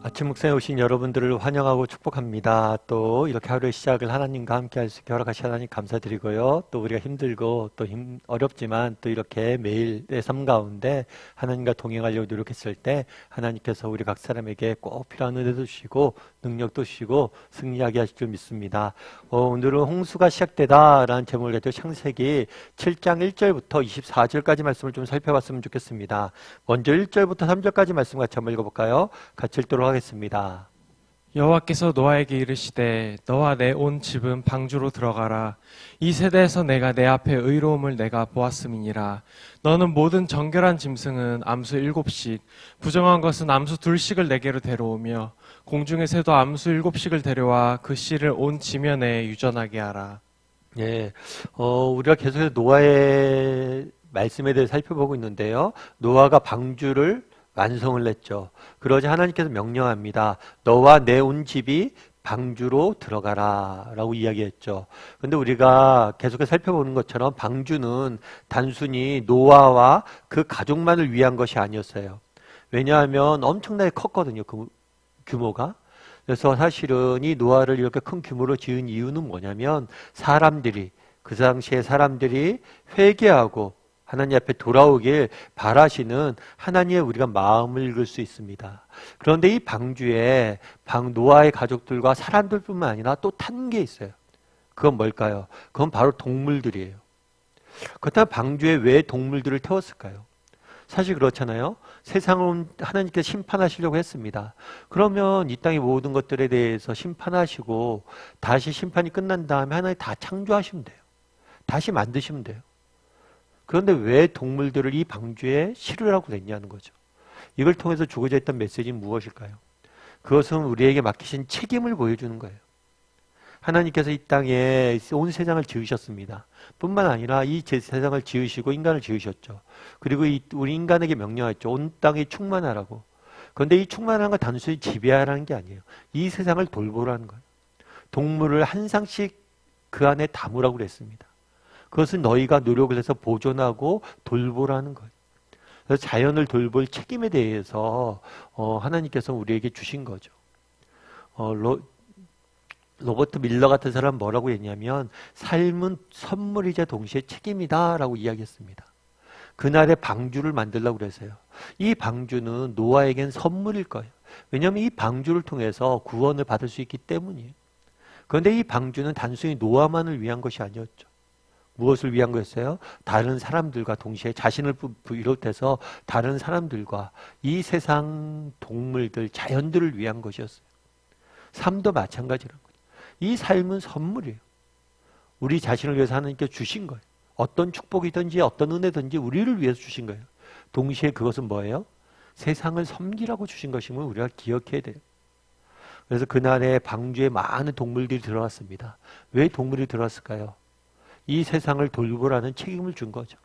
아침 묵상에 오신 여러분들을 환영하고 축복합니다. 또 이렇게 하루의 시작을 하나님과 함께 할 수 있게 허락하신 하나님 감사드리고요. 또 우리가 힘들고 또 어렵지만 또 이렇게 매일의 삶 가운데 하나님과 동행하려고 노력했을 때 하나님께서 우리 각 사람에게 꼭 필요한 은혜도 주시고 능력도 주시고 승리하게 하실 줄 믿습니다. 오늘은 홍수가 시작되다라는 제목을 가지고 창세기 7장 1절부터 24절까지 말씀을 좀 살펴봤으면 좋겠습니다. 먼저 1절부터 3절까지 말씀 같이 한번 읽어볼까요? 같이 읽도록 하겠습니다. 여호와께서 노아에게 이르시되 너와 내 온 집은 방주로 들어가라. 이 세대에서 내가 내 앞에 의로움을 내가 보았음이니라. 너는 모든 정결한 짐승은 암수 7씩, 부정한 것은 암수 2씩을 내게로 데려오며 공중의 새도 암수 7씩을 데려와 그 씨를 온 지면에 유전하게 하라. 예, 우리가 계속해서 노아의 말씀에 대해 살펴보고 있는데요. 노아가 방주를 완성을 했죠. 그러자 하나님께서 명령합니다. 너와 내 온 집이 방주로 들어가라 라고 이야기했죠. 근데 우리가 계속해서 살펴보는 것처럼 방주는 단순히 노아와 그 가족만을 위한 것이 아니었어요. 왜냐하면 엄청나게 컸거든요. 그 규모가. 그래서 사실은 이 노아를 이렇게 큰 규모로 지은 이유는 뭐냐면 사람들이, 그 당시에 사람들이 회개하고 하나님 앞에 돌아오길 바라시는 하나님의 우리가 마음을 읽을 수 있습니다. 그런데 이 방주에 노아의 가족들과 사람들뿐만 아니라 또 탄 게 있어요. 그건 뭘까요? 그건 바로 동물들이에요. 그렇다면 방주에 왜 동물들을 태웠을까요? 사실 그렇잖아요. 세상을 하나님께서 심판하시려고 했습니다. 그러면 이 땅의 모든 것들에 대해서 심판하시고 다시 심판이 끝난 다음에 하나님 다 창조하시면 돼요. 다시 만드시면 돼요. 그런데 왜 동물들을 이 방주에 실으라고 냈냐는 거죠. 이걸 통해서 주고자 했던 메시지는 무엇일까요? 그것은 우리에게 맡기신 책임을 보여주는 거예요. 하나님께서 이 땅에 온 세상을 지으셨습니다. 뿐만 아니라 이 세상을 지으시고 인간을 지으셨죠. 그리고 우리 인간에게 명령했죠. 온 땅에 충만하라고. 그런데 이 충만한 건 단순히 지배하라는 게 아니에요. 이 세상을 돌보라는 거예요. 동물을 한 쌍씩 그 안에 담으라고 그랬습니다. 그것은 너희가 노력을 해서 보존하고 돌보라는 거예요. 그래서 자연을 돌볼 책임에 대해서 하나님께서 우리에게 주신 거죠. 로버트 밀러 같은 사람은 뭐라고 했냐면 삶은 선물이자 동시에 책임이다라고 이야기했습니다. 그날의 방주를 만들려고 그랬어요. 이 방주는 노아에겐 선물일 거예요. 왜냐하면 이 방주를 통해서 구원을 받을 수 있기 때문이에요. 그런데 이 방주는 단순히 노아만을 위한 것이 아니었죠. 무엇을 위한 거였어요? 다른 사람들과 동시에 자신을 비롯해서 다른 사람들과 이 세상 동물들, 자연들을 위한 것이었어요. 삶도 마찬가지라는 거예요. 이 삶은 선물이에요. 우리 자신을 위해서 하나님께 주신 거예요. 어떤 축복이든지 어떤 은혜든지 우리를 위해서 주신 거예요. 동시에 그것은 뭐예요? 세상을 섬기라고 주신 것임을 우리가 기억해야 돼요. 그래서 그날에 방주에 많은 동물들이 들어왔습니다. 왜 동물이 들어왔을까요? 이 세상을 돌보라는 책임을 준 거죠.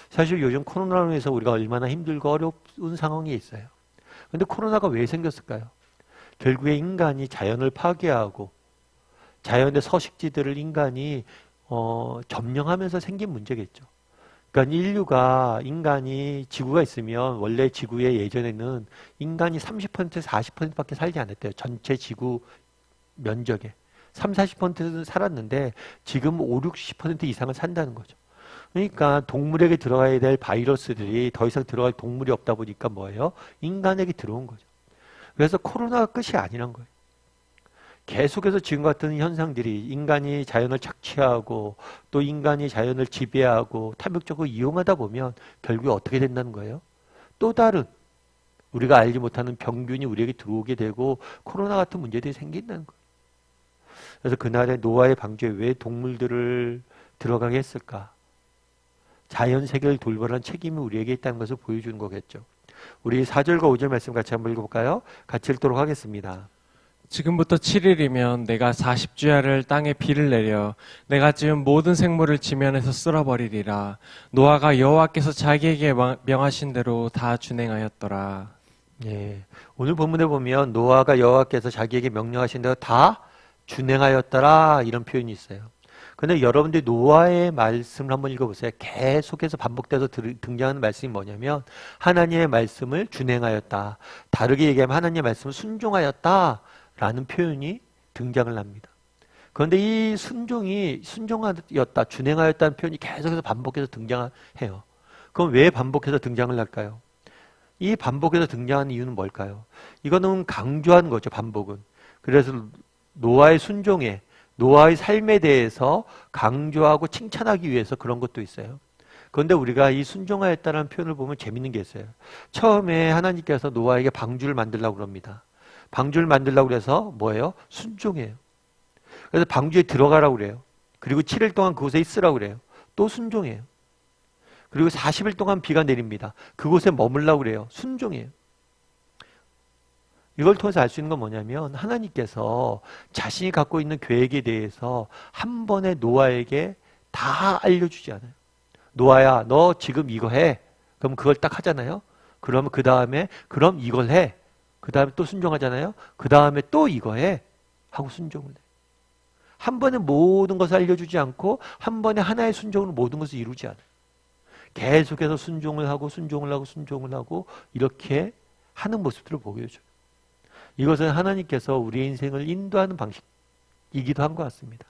사실 요즘 코로나로 인해서 우리가 얼마나 힘들고 어려운 상황에 있어요. 그런데 코로나가 왜 생겼을까요? 결국에 인간이 자연을 파괴하고 자연의 서식지들을 인간이 점령하면서 생긴 문제겠죠. 그러니까 인간이 지구가 있으면 원래 지구에 예전에는 인간이 30%에서 40%밖에 살지 않았대요. 전체 지구 면적에. 30~40%는 살았는데 지금 50~60% 이상은 산다는 거죠. 그러니까 동물에게 들어가야 될 바이러스들이 더 이상 들어갈 동물이 없다 보니까 뭐예요? 인간에게 들어온 거죠. 그래서 코로나가 끝이 아니란 거예요. 계속해서 지금 같은 현상들이 인간이 자연을 착취하고 또 인간이 자연을 지배하고 탐욕적으로 이용하다 보면 결국에 어떻게 된다는 거예요? 또 다른 우리가 알지 못하는 병균이 우리에게 들어오게 되고 코로나 같은 문제들이 생긴다는 거예요. 그래서 그날의 노아의 방주에 왜 동물들을 들어가게 했을까? 자연 세계를 돌보라는 책임이 우리에게 있다는 것을 보여주는 거겠죠. 우리 4절과 5절 말씀 같이 한번 읽어볼까요? 같이 읽도록 하겠습니다. 지금부터 7일이면 내가 40주야를 땅에 비를 내려 내가 지은 모든 생물을 지면에서 쓸어버리리라. 노아가 여호와께서 자기에게 명하신 대로 다 준행하였더라. 예, 오늘 본문에 보면 노아가 여호와께서 자기에게 명령하신 대로 다 준행하였더라 이런 표현이 있어요. 근데 여러분들이 노아의 말씀을 한번 읽어보세요. 계속해서 반복돼서 등장하는 말씀이 뭐냐면 하나님의 말씀을 준행하였다. 다르게 얘기하면 하나님의 말씀을 순종하였다라는 표현이 등장을 합니다. 그런데 이 순종하였다, 준행하였다는 표현이 계속해서 반복해서 등장해요. 그럼 왜 반복해서 등장을 할까요? 이 반복해서 등장하는 이유는 뭘까요? 이거는 강조하는 거죠, 반복은. 그래서 노아의 순종에, 노아의 삶에 대해서 강조하고 칭찬하기 위해서 그런 것도 있어요. 그런데 우리가 이 순종하였다는 표현을 보면 재밌는 게 있어요. 처음에 하나님께서 노아에게 방주를 만들라고 그럽니다. 방주를 만들라고 그래서 뭐예요? 순종해요. 그래서 방주에 들어가라고 그래요. 그리고 7일 동안 그곳에 있으라고 그래요. 또 순종해요. 그리고 40일 동안 비가 내립니다. 그곳에 머물라고 그래요. 순종해요. 이걸 통해서 알 수 있는 건 뭐냐면 하나님께서 자신이 갖고 있는 계획에 대해서 한 번에 노아에게 다 알려주지 않아요. 노아야, 너 지금 이거 해. 그럼 그걸 딱 하잖아요. 그러면 그 다음에 그럼 이걸 해. 그 다음에 또 순종하잖아요. 그 다음에 또 이거 해. 하고 순종을 해. 한 번에 모든 것을 알려주지 않고 한 번에 하나의 순종으로 모든 것을 이루지 않아요. 계속해서 순종을 하고 순종을 하고 순종을 하고 이렇게 하는 모습들을 보여줘요. 이것은 하나님께서 우리의 인생을 인도하는 방식이기도 한 것 같습니다.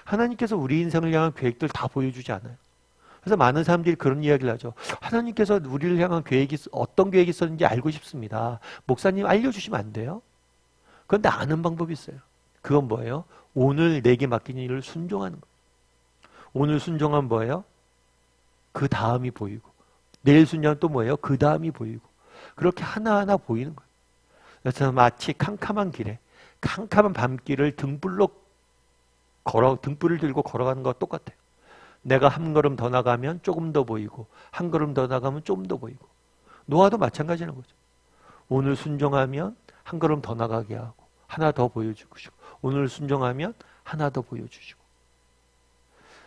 하나님께서 우리 인생을 향한 계획들 다 보여주지 않아요. 그래서 많은 사람들이 그런 이야기를 하죠. 하나님께서 우리를 향한 계획이 어떤 계획이 있었는지 알고 싶습니다. 목사님 알려주시면 안 돼요? 그런데 아는 방법이 있어요. 그건 뭐예요? 오늘 내게 맡긴 일을 순종하는 거예요. 오늘 순종하면 뭐예요? 그 다음이 보이고 내일 순종하면 또 뭐예요? 그 다음이 보이고 그렇게 하나하나 보이는 거예요. 그래서 마치 캄캄한 길에 캄캄한 밤길을 등불을 들고 걸어가는 것과 똑같아요. 내가 한 걸음 더 나가면 조금 더 보이고 한 걸음 더 나가면 좀 더 보이고 노아도 마찬가지라는 거죠. 오늘 순종하면 한 걸음 더 나가게 하고 하나 더 보여주고 오늘 순종하면 하나 더 보여주시고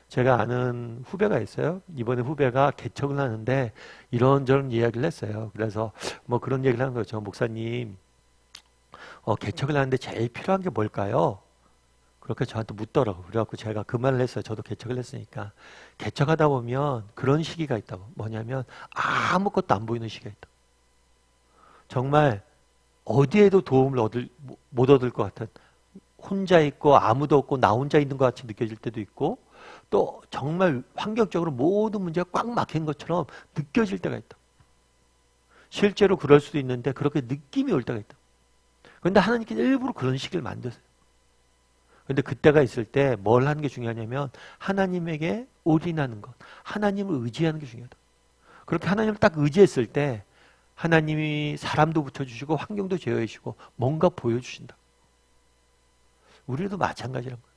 제가 아는 후배가 있어요. 이번에 후배가 개척을 하는데 이런저런 이야기를 했어요. 그래서 뭐 그런 얘기를 하는 거죠. 목사님 개척을 하는데 제일 필요한 게 뭘까요? 그렇게 저한테 묻더라고요. 그래갖고 제가 그 말을 했어요. 저도 개척을 했으니까. 개척하다 보면 그런 시기가 있다고. 뭐냐면 아무것도 안 보이는 시기가 있다고. 정말 어디에도 도움을 못 얻을 것 같은 혼자 있고 아무도 없고 나 혼자 있는 것 같이 느껴질 때도 있고 또 정말 환경적으로 모든 문제가 꽉 막힌 것처럼 느껴질 때가 있다. 실제로 그럴 수도 있는데 그렇게 느낌이 올 때가 있다. 그런데 하나님께서 일부러 그런 시기를 만드세요. 그런데 그때가 있을 때 뭘 하는 게 중요하냐면 하나님에게 올인하는 것, 하나님을 의지하는 게 중요하다. 그렇게 하나님을 딱 의지했을 때 하나님이 사람도 붙여주시고 환경도 제어해주시고 뭔가 보여주신다. 우리도 마찬가지란 거예요.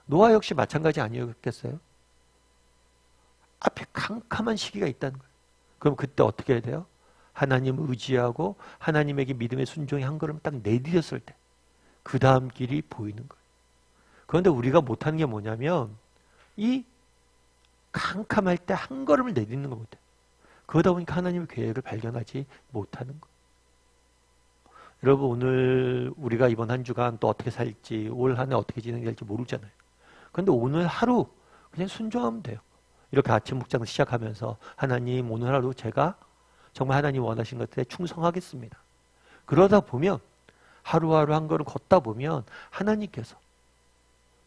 노아 역시 마찬가지 아니었겠어요? 앞에 캄캄한 시기가 있다는 거예요. 그럼 그때 어떻게 해야 돼요? 하나님을 의지하고 하나님에게 믿음의 순종의 한 걸음 딱 내디뎠을 때 그 다음 길이 보이는 거예요. 그런데 우리가 못하는 게 뭐냐면 이 캄캄할 때 한 걸음을 내딛는 거 못해요. 그러다 보니까 하나님의 계획을 발견하지 못하는 거예요. 여러분 오늘 우리가 이번 한 주간 또 어떻게 살지 올 한 해 어떻게 진행될지 모르잖아요. 그런데 오늘 하루 그냥 순종하면 돼요. 이렇게 아침 묵상 시작하면서 하나님 오늘 하루 제가 정말 하나님 원하신 것들에 충성하겠습니다. 그러다 보면 하루하루 한 걸음 걷다 보면 하나님께서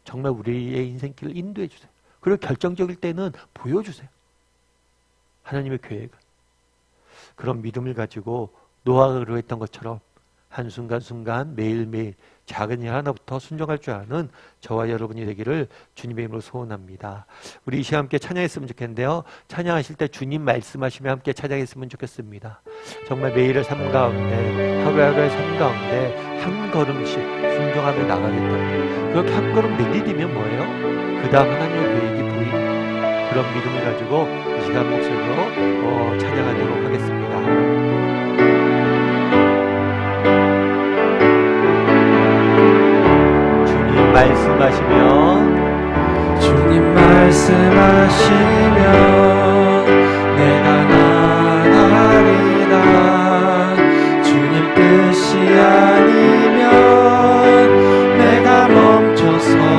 정말 우리의 인생길을 인도해 주세요. 그리고 결정적일 때는 보여주세요. 하나님의 계획을. 그런 믿음을 가지고 노아가 그러했던 것처럼 한순간순간 매일매일 작은 일 하나부터 순종할 줄 아는 저와 여러분이 되기를 주님의 이름으로 소원합니다. 우리 이 시간 함께 찬양했으면 좋겠는데요. 찬양하실 때 주님 말씀하시며 함께 찬양했으면 좋겠습니다. 정말 매일의 삶 가운데 하루하루의 삶 가운데 한 걸음씩 순종하며 나가겠다. 그렇게 한 걸음 내디디면 뭐예요? 그 다음 하나님의 계획이 보이는 그런 믿음을 가지고 이 시간 목소리로 찬양하도록 하겠습니다. 말씀하시면 주님 말씀하시면 내가 나가리라. 주님 뜻이 아니면 내가 멈춰서리라.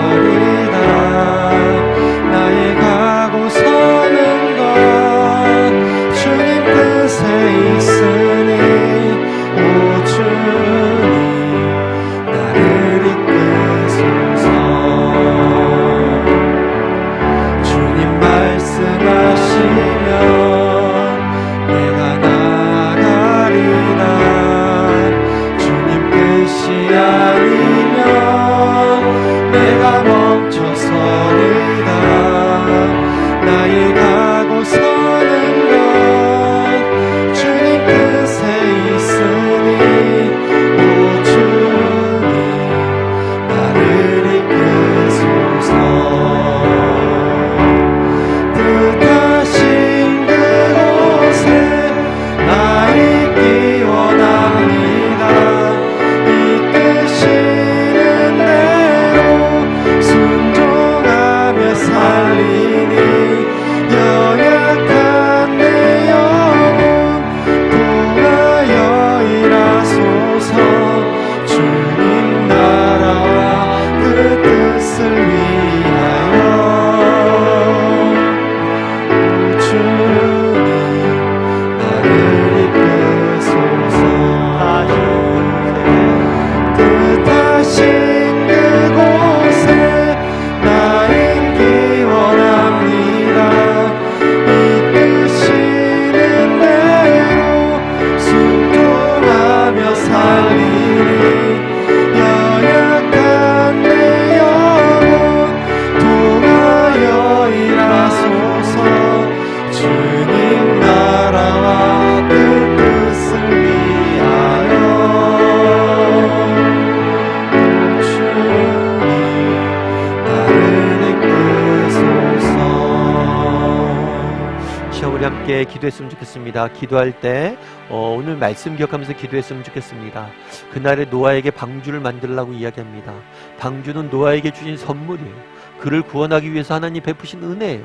함께 기도했으면 좋겠습니다. 기도할 때 오늘 말씀 기억하면서 기도했으면 좋겠습니다. 그날에 노아에게 방주를 만들라고 이야기합니다. 방주는 노아에게 주신 선물이에요. 그를 구원하기 위해서 하나님 베푸신 은혜예요.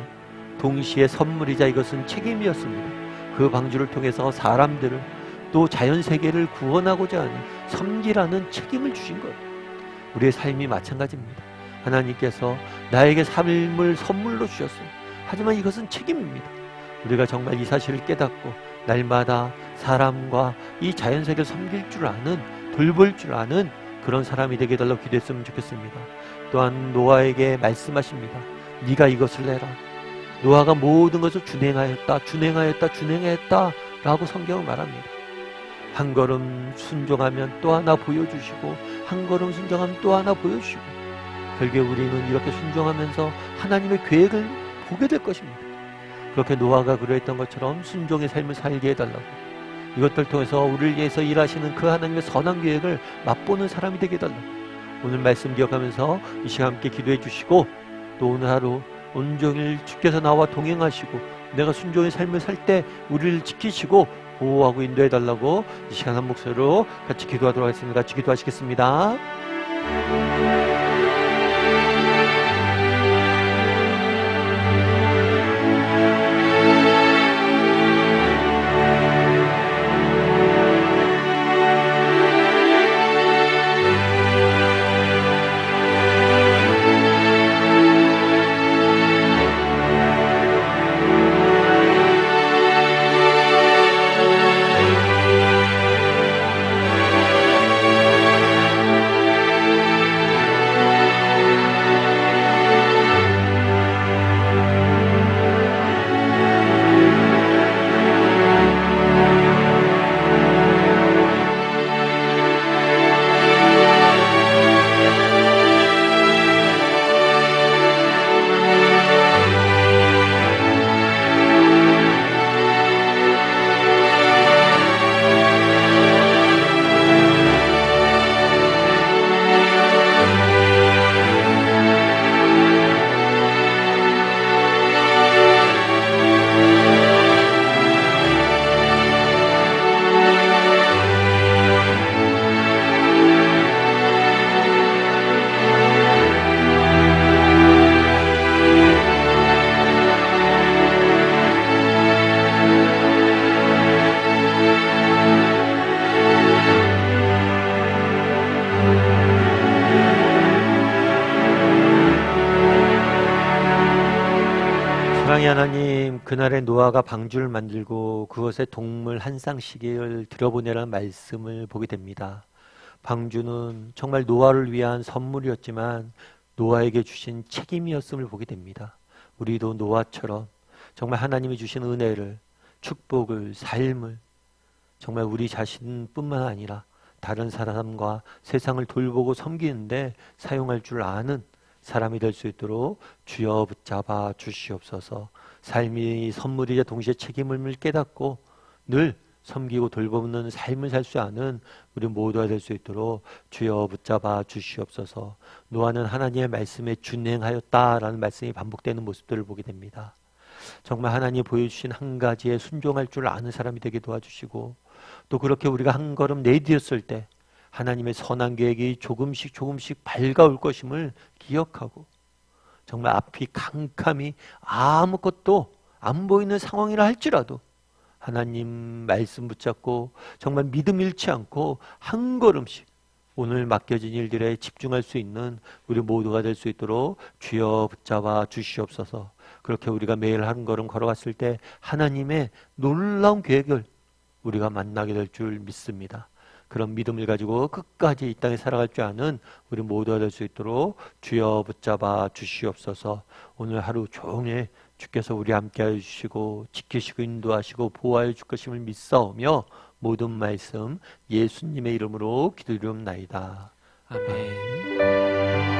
동시에 선물이자 이것은 책임이었습니다. 그 방주를 통해서 사람들을 또 자연세계를 구원하고자 하는 섬기라는 책임을 주신 거예요. 우리의 삶이 마찬가지입니다. 하나님께서 나에게 삶을 선물로 주셨어요. 하지만 이것은 책임입니다. 우리가 정말 이 사실을 깨닫고 날마다 사람과 이 자연세계를 섬길 줄 아는, 돌볼 줄 아는 그런 사람이 되게 해달라고 기도했으면 좋겠습니다. 또한 노아에게 말씀하십니다. 네가 이것을 내라. 노아가 모든 것을 준행하였다 라고 성경은 말합니다. 한 걸음 순종하면 또 하나 보여주시고 한 걸음 순종하면 또 하나 보여주시고 결국 우리는 이렇게 순종하면서 하나님의 계획을 보게 될 것입니다. 그렇게 노아가 그러했던 것처럼 순종의 삶을 살게 해달라고, 이것들 통해서 우리를 위해서 일하시는 그 하나님의 선한 계획을 맛보는 사람이 되게 해달라고 오늘 말씀 기억하면서 이 시간 함께 기도해 주시고, 또 오늘 하루 온종일 주께서 나와 동행하시고 내가 순종의 삶을 살 때 우리를 지키시고 보호하고 인도해 달라고 이 시간 한 목소리로 같이 기도하도록 하겠습니다. 같이 기도하시겠습니다. 사랑의 하나님, 그날에 노아가 방주를 만들고 그것에 동물 한 쌍씩을 들여보내라는 말씀을 보게 됩니다. 방주는 정말 노아를 위한 선물이었지만 노아에게 주신 책임이었음을 보게 됩니다. 우리도 노아처럼 정말 하나님이 주신 은혜를, 축복을, 삶을 정말 우리 자신뿐만 아니라 다른 사람과 세상을 돌보고 섬기는데 사용할 줄 아는 사람이 될 수 있도록 주여 붙잡아 주시옵소서. 삶이 선물이자 동시에 책임을 깨닫고 늘 섬기고 돌보는 삶을 살 수 아는 우리 모두가 될 수 있도록 주여 붙잡아 주시옵소서. 노아는 하나님의 말씀에 준행하였다라는 말씀이 반복되는 모습들을 보게 됩니다. 정말 하나님이 보여주신 한 가지에 순종할 줄 아는 사람이 되게 도와주시고, 또 그렇게 우리가 한 걸음 내디뎠을 때 하나님의 선한 계획이 조금씩 밝아올 것임을 기억하고, 정말 앞이 캄캄히 아무것도 안 보이는 상황이라 할지라도 하나님 말씀 붙잡고 정말 믿음 잃지 않고 한 걸음씩 오늘 맡겨진 일들에 집중할 수 있는 우리 모두가 될 수 있도록 주여 붙잡아 주시옵소서. 그렇게 우리가 매일 한 걸음 걸어갔을 때 하나님의 놀라운 계획을 우리가 만나게 될 줄 믿습니다. 그런 믿음을 가지고 끝까지 이 땅에 살아갈 줄 아는 우리 모두가 될 수 있도록 주여 붙잡아 주시옵소서. 오늘 하루 종일 주께서 우리 함께 해주시고 지키시고 인도하시고 보호하여 줄 것임을 믿사오며 모든 말씀 예수님의 이름으로 기도드리옵나이다. 아멘.